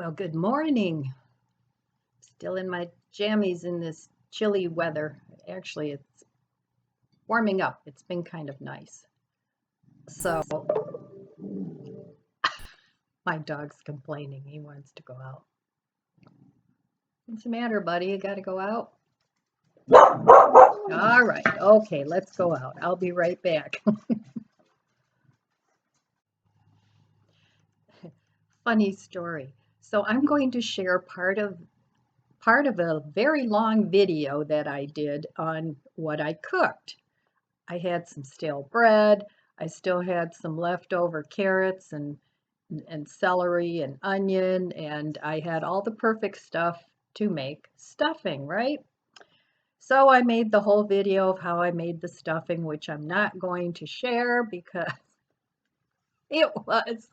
Well, good morning. Still in my jammies in this chilly weather. Actually, it's warming up. It's been kind of nice. So, my dog's complaining. He wants to go out. What's the matter, buddy? You got to go out? All right. Okay, let's go out. I'll be right back. Funny story. So, I'm going to share part of a very long video that I did on what I cooked. I had some stale bread. I still had some leftover carrots and celery and onion, and I had all the perfect stuff to make stuffing, right? So I made the whole video of how I made the stuffing, which I'm not going to share because it was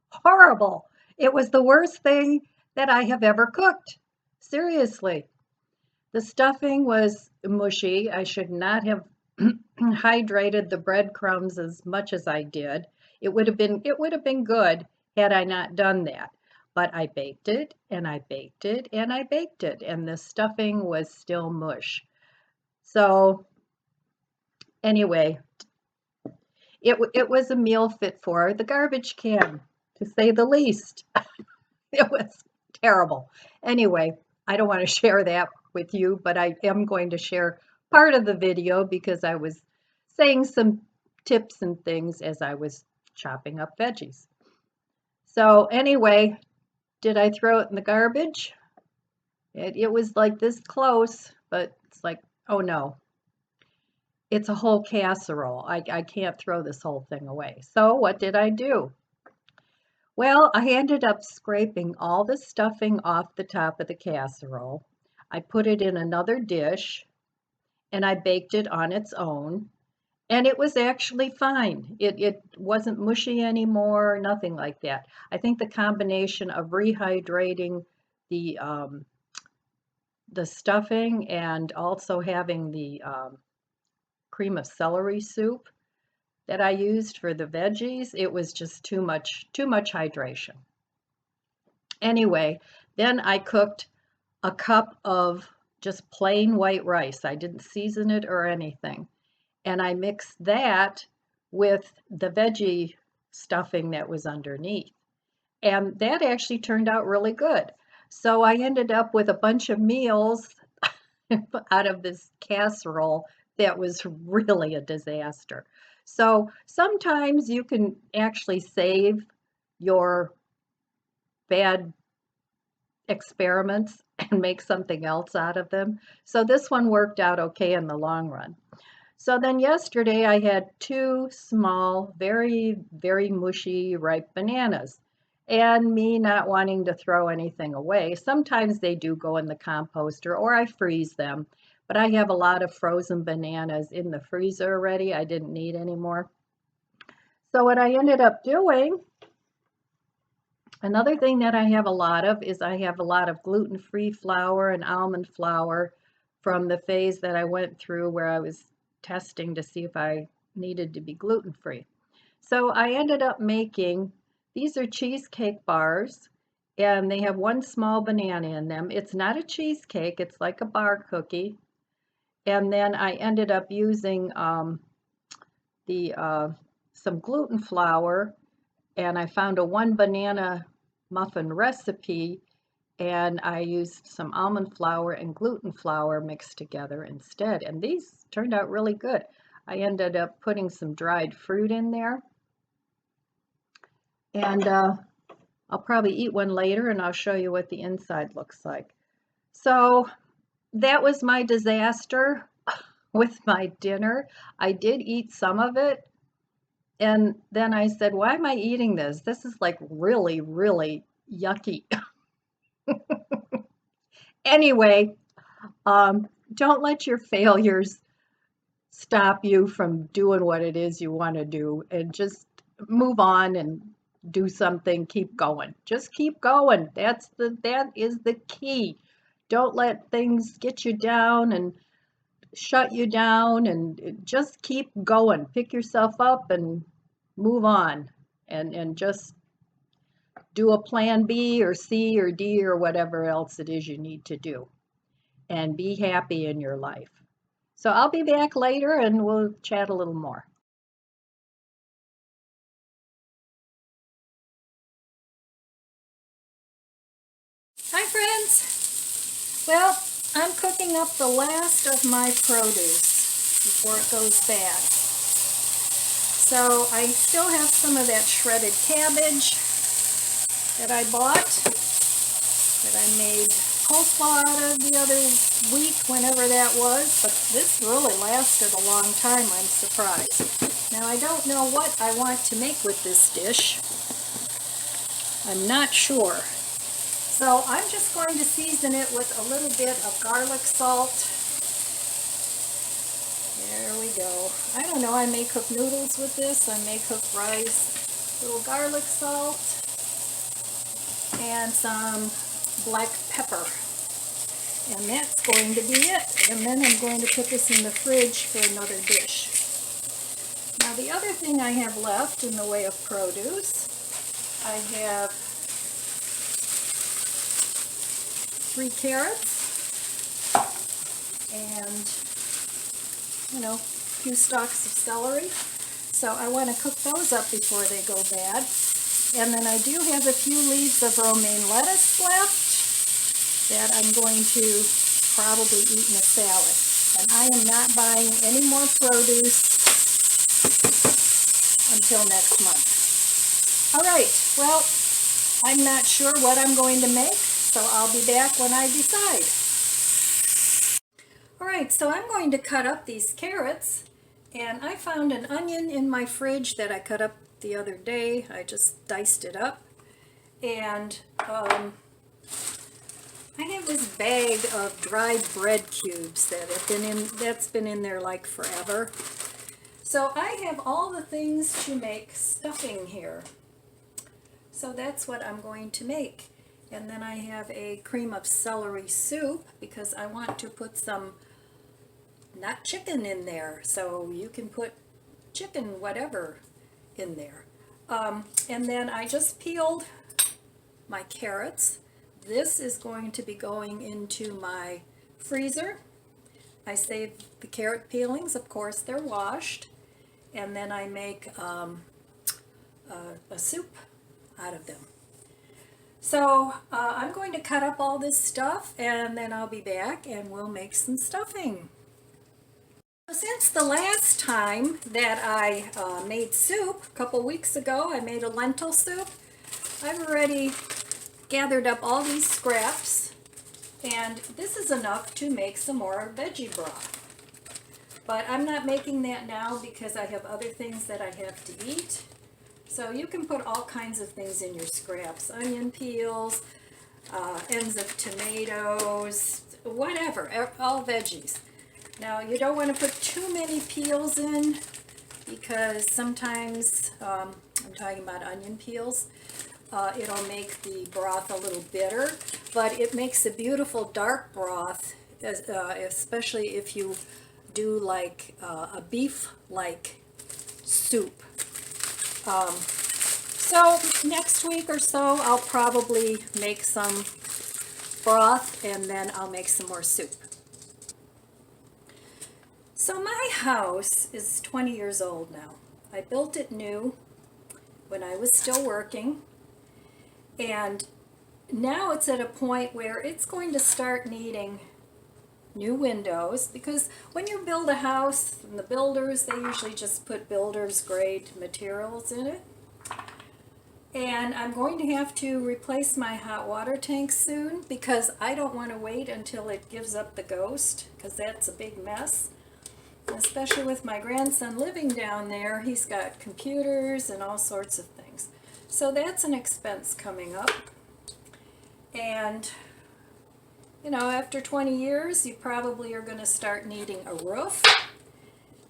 horrible. It was the worst thing that I have ever cooked. Seriously. The stuffing was mushy. I should not have hydrated the breadcrumbs as much as I did. It would have been good had I not done that. But I baked it and I baked it and I baked it, and the stuffing was still mush. So anyway, it was a meal fit for the garbage can, to say the least. It was terrible. Anyway, I don't want to share that with you, but I am going to share part of the video because I was saying some tips and things as I was chopping up veggies. So anyway, did I throw it in the garbage? It was like this close, but it's like, oh no, it's a whole casserole. I can't throw this whole thing away. So what did I do? Well, I ended up scraping all the stuffing off the top of the casserole. I put it in another dish and I baked it on its own. And it was actually fine. It wasn't mushy anymore, nothing like that. I think the combination of rehydrating the stuffing and also having the cream of celery soup that I used for the veggies, it was just too much hydration. Anyway, then I cooked a cup of just plain white rice. I didn't season it or anything. And I mixed that with the veggie stuffing that was underneath. And that actually turned out really good. So I ended up with a bunch of meals out of this casserole that was really a disaster. So sometimes you can actually save your bad experiments and make something else out of them. So this one worked out okay in the long run. So then yesterday I had two small, very, very mushy ripe bananas. And me not wanting to throw anything away, sometimes they do go in the composter or I freeze them. But I have a lot of frozen bananas in the freezer already. I didn't need any more. So what I ended up doing, another thing that I have a lot of is I have a lot of gluten-free flour and almond flour from the phase that I went through where I was testing to see if I needed to be gluten-free. So I ended up making, these are cheesecake bars, and they have one small banana in them. It's not a cheesecake, it's like a bar cookie. And then I ended up using some gluten flour, and I found a one banana muffin recipe, and I used some almond flour and gluten flour mixed together instead. And these turned out really good. I ended up putting some dried fruit in there. And I'll probably eat one later and I'll show you what the inside looks like. So that was my disaster with my dinner. I did eat some of it. And then I said, why am I eating this? This is like really, really yucky. Anyway, don't let your failures stop you from doing what it is you want to do, and just move on and do something. Keep going. Just keep going. That is the key. Don't let things get you down and shut you down, and just keep going. Pick yourself up and move on, and just do a plan B or C or D or whatever else it is you need to do, and be happy in your life. So I'll be back later and we'll chat a little more. Hi friends! Well, I'm cooking up the last of my produce before it goes bad. So I still have some of that shredded cabbage that I bought, that I made coleslaw out of the other week, whenever that was, but this really lasted a long time, I'm surprised. Now I don't know what I want to make with this dish. I'm not sure. So I'm just going to season it with a little bit of garlic salt. There we go. I don't know, I may cook noodles with this, I may cook rice. A little garlic salt and some black pepper. And that's going to be it. And then I'm going to put this in the fridge for another dish. Now the other thing I have left in the way of produce, I have 3 carrots and, a few stalks of celery. So I want to cook those up before they go bad. And then I do have a few leaves of romaine lettuce left that I'm going to probably eat in a salad. And I am not buying any more produce until next month. All right, well, I'm not sure what I'm going to make, so I'll be back when I decide. All right, so I'm going to cut up these carrots, and I found an onion in my fridge that I cut up the other day. I just diced it up, and I have this bag of dried bread cubes that's been in there like forever. So I have all the things to make stuffing here. So that's what I'm going to make. And then I have a cream of celery soup because I want to put some not chicken in there. So you can put chicken whatever in there. And then I just peeled my carrots. This is going to be going into my freezer. I save the carrot peelings, of course they're washed, and then I make a soup out of them. So I'm going to cut up all this stuff and then I'll be back and we'll make some stuffing. Since the last time that I made soup, a couple weeks ago, I made a lentil soup. I've already gathered up all these scraps, and this is enough to make some more veggie broth. But I'm not making that now because I have other things that I have to eat. So you can put all kinds of things in your scraps, onion peels, ends of tomatoes, whatever, all veggies. Now you don't want to put too many peels in because sometimes, I'm talking about onion peels, it'll make the broth a little bitter, but it makes a beautiful dark broth, especially if you do like a beef-like soup. So next week or so I'll probably make some broth and then I'll make some more soup. So my house is 20 years old now. I built it new when I was still working, and now it's at a point where it's going to start needing new windows, because when you build a house, and the builders, they usually just put builder's grade materials in it. And I'm going to have to replace my hot water tank soon because I don't want to wait until it gives up the ghost, because that's a big mess. Especially with my grandson living down there, he's got computers and all sorts of things. So that's an expense coming up. And, after 20 years, you probably are going to start needing a roof.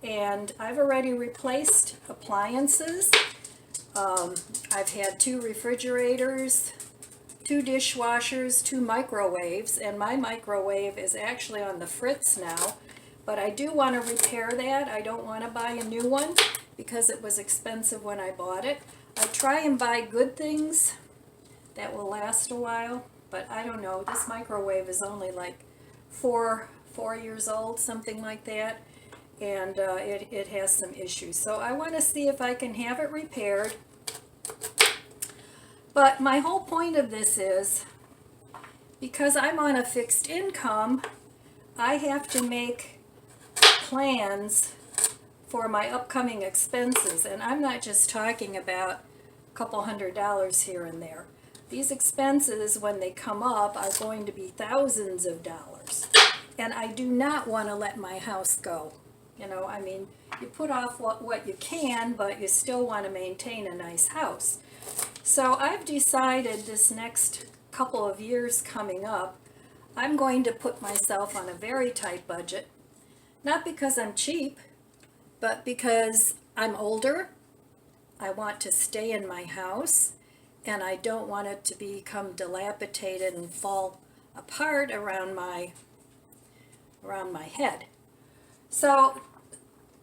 And I've already replaced appliances. I've had 2 refrigerators, 2 dishwashers, 2 microwaves, and my microwave is actually on the fritz now. But I do want to repair that. I don't want to buy a new one because it was expensive when I bought it. I try and buy good things that will last a while, but I don't know. This microwave is only like four years old, something like that, and it has some issues. So I want to see if I can have it repaired. But my whole point of this is, because I'm on a fixed income, I have to make plans for my upcoming expenses. And I'm not just talking about a couple $100 here and there. These expenses, when they come up, are going to be thousands of dollars. And I do not want to let my house go. You know, I mean, you put off what you can, but you still want to maintain a nice house. So I've decided this next couple of years coming up, I'm going to put myself on a very tight budget. Not because I'm cheap, but because I'm older. I want to stay in my house, and I don't want it to become dilapidated and fall apart around my head. So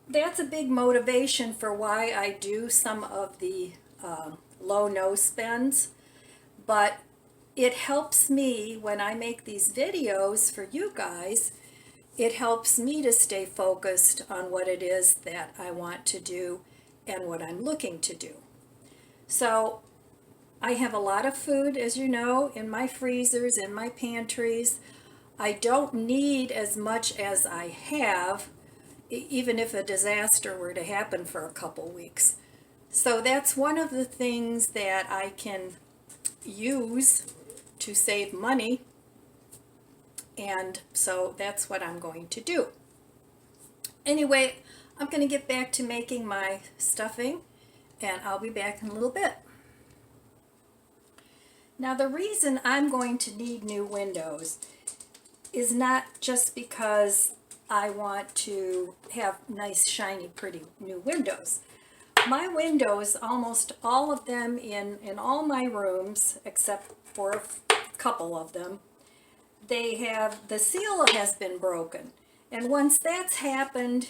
that's a big motivation for why I do some of the low no spends, but it helps me when I make these videos for you guys. It helps me to stay focused on what it is that I want to do and what I'm looking to do. So I have a lot of food, as you know, in my freezers, in my pantries. I don't need as much as I have, even if a disaster were to happen for a couple weeks. So that's one of the things that I can use to save money, and so that's what I'm going to do. Anyway, I'm going to get back to making my stuffing, and I'll be back in a little bit. Now, the reason I'm going to need new windows is not just because I want to have nice, shiny, pretty new windows. My windows, almost all of them in all my rooms, except for a couple of them, the seal has been broken. And once that's happened,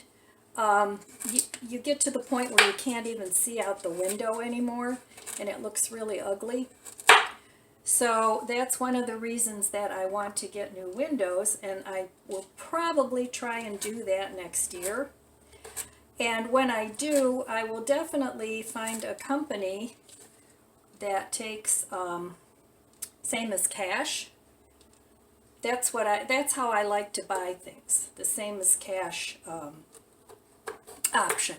you get to the point where you can't even see out the window anymore, and it looks really ugly. So that's one of the reasons that I want to get new windows, and I will probably try and do that next year. And when I do, I will definitely find a company that takes same as cash. That's how I like to buy things, the same as cash option.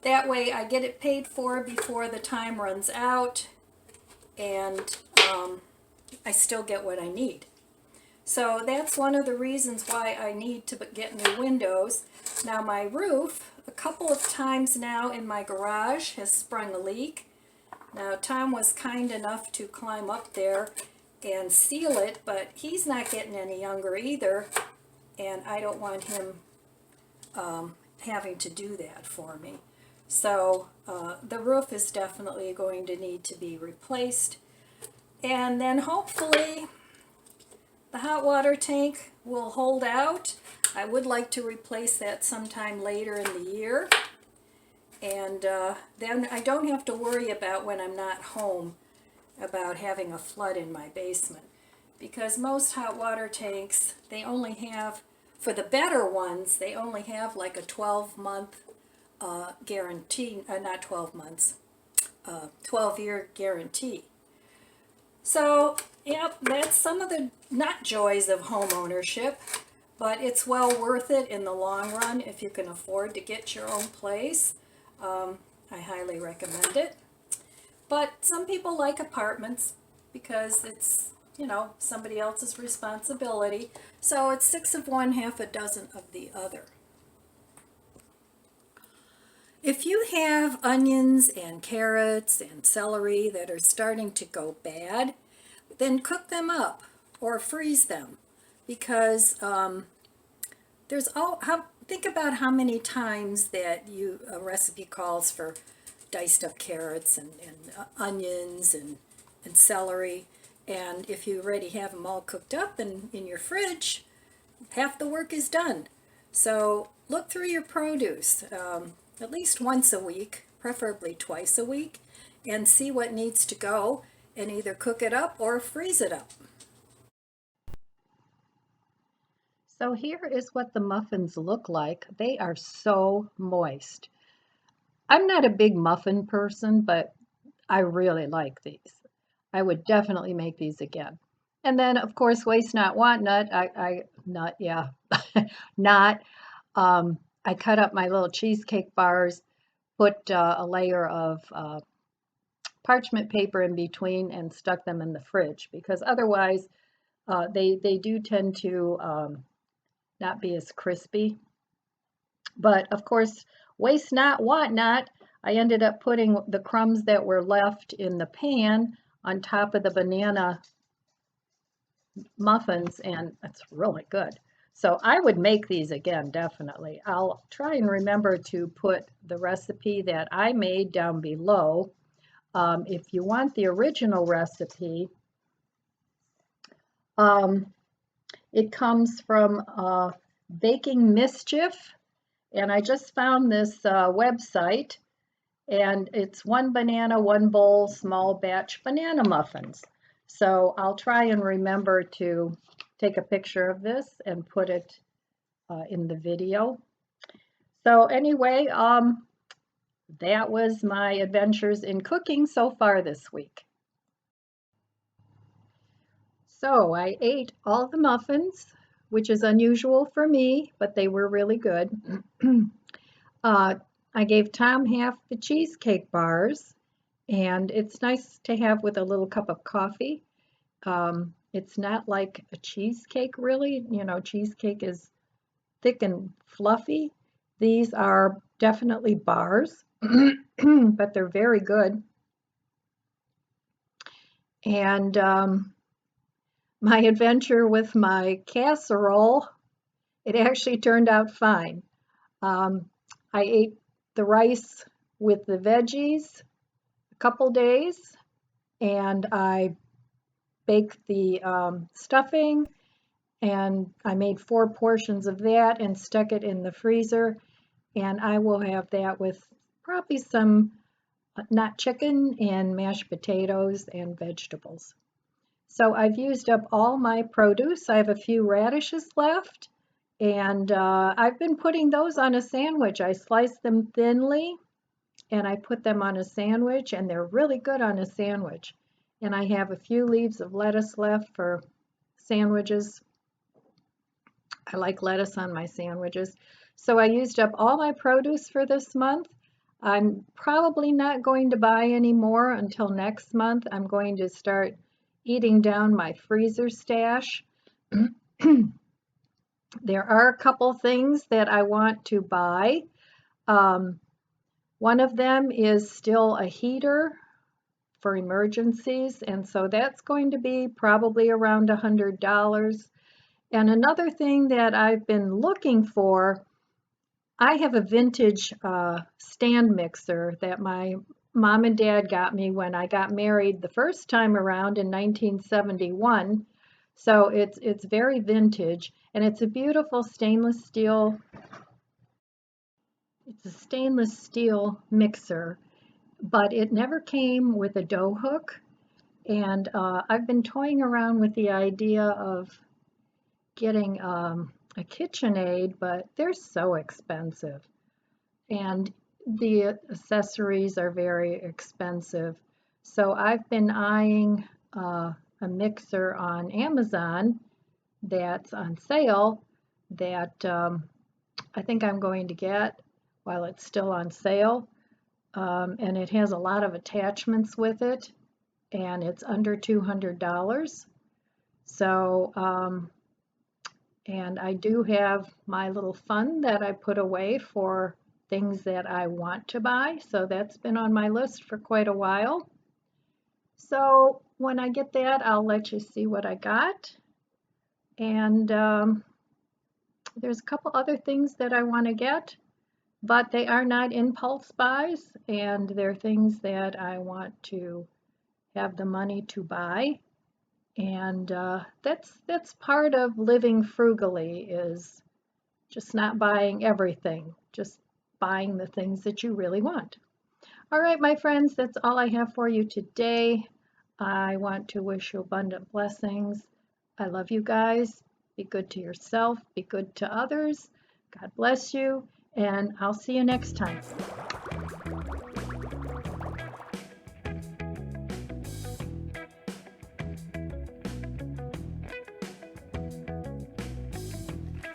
That way I get it paid for before the time runs out, and I still get what I need. So that's one of the reasons why I need to get new windows. Now, my roof, a couple of times now in my garage, has sprung a leak. Now, Tom was kind enough to climb up there and seal it, but he's not getting any younger either, and I don't want him having to do that for me. So the roof is definitely going to need to be replaced. And then hopefully the hot water tank will hold out. I would like to replace that sometime later in the year. And then I don't have to worry about, when I'm not home, about having a flood in my basement. Because most hot water tanks, they only have, for the better ones, they only have like a 12-month guarantee, not 12 months, 12-year guarantee. So, yep, that's some of the not joys of home ownership, but it's well worth it in the long run if you can afford to get your own place. I highly recommend it. But some people like apartments because it's, you know, somebody else's responsibility. So it's 6 of one, half a dozen of the other. If you have onions and carrots and celery that are starting to go bad, then cook them up or freeze them, because think about how many times that a recipe calls for diced up carrots and onions and celery, and if you already have them all cooked up and in your fridge, half the work is done. So look through your produce at least once a week, preferably twice a week, and see what needs to go, and either cook it up or freeze it up. So here is what the muffins look like. They are so moist. I'm not a big muffin person, but I really like these. I would definitely make these again. And then, of course, waste not, want not. Yeah, not. I cut up my little cheesecake bars, put a layer of parchment paper in between, and stuck them in the fridge because otherwise they do tend to not be as crispy. But of course, waste not, want not. I ended up putting the crumbs that were left in the pan on top of the banana muffins, and it's really good. So I would make these again, definitely. I'll try and remember to put the recipe that I made down below. If you want the original recipe, um, it comes from Baking Mischief, and I just found this website, and it's one banana, one bowl, small batch banana muffins. So I'll try and remember to take a picture of this and put it in the video. So anyway, that was my adventures in cooking so far this week. So I ate all the muffins, which is unusual for me, but they were really good. uh, I gave Tom half the cheesecake bars, and it's nice to have with a little cup of coffee. It's not like a cheesecake, really. You know, cheesecake is thick and fluffy. These are definitely bars, but they're very good. And my adventure with my casserole, it actually turned out fine. Um, I ate the rice with the veggies a couple days, and I baked the stuffing, and I made 4 portions of that and stuck it in the freezer, and I will have that with probably some not chicken and mashed potatoes and vegetables. So I've used up all my produce. I have a few radishes left, and I've been putting those on a sandwich. I slice them thinly and I put them on a sandwich, and they're really good on a sandwich. And I have a few leaves of lettuce left for sandwiches. I like lettuce on my sandwiches. So I used up all my produce for this month. I'm probably not going to buy any more until next month. I'm going to start eating down my freezer stash. There are a couple things that I want to buy. Um, One of them is still a heater for emergencies, and so that's going to be probably around $100. And another thing that I've been looking for, I have a vintage stand mixer that my mom and dad got me when I got married the first time around in 1971. So it's very vintage, and it's a beautiful stainless steel. It's a stainless steel mixer, but it never came with a dough hook. And I've been toying around with the idea of getting a KitchenAid, but they're so expensive. And the accessories are very expensive. So I've been eyeing a mixer on Amazon that's on sale that I think I'm going to get while it's still on sale. And it has a lot of attachments with it, and it's under $200. So, and I do have my little fund that I put away for things that I want to buy. So that's been on my list for quite a while. So when I get that, I'll let you see what I got. And there's a couple other things that I want to get, but they are not impulse buys, and they're things that I want to have the money to buy. And that's part of living frugally, is just not buying everything, just buying the things that you really want. All right, my friends, that's all I have for you today. I want to wish you abundant blessings. I love you guys. Be good to yourself, be good to others. God bless you, and I'll see you next time.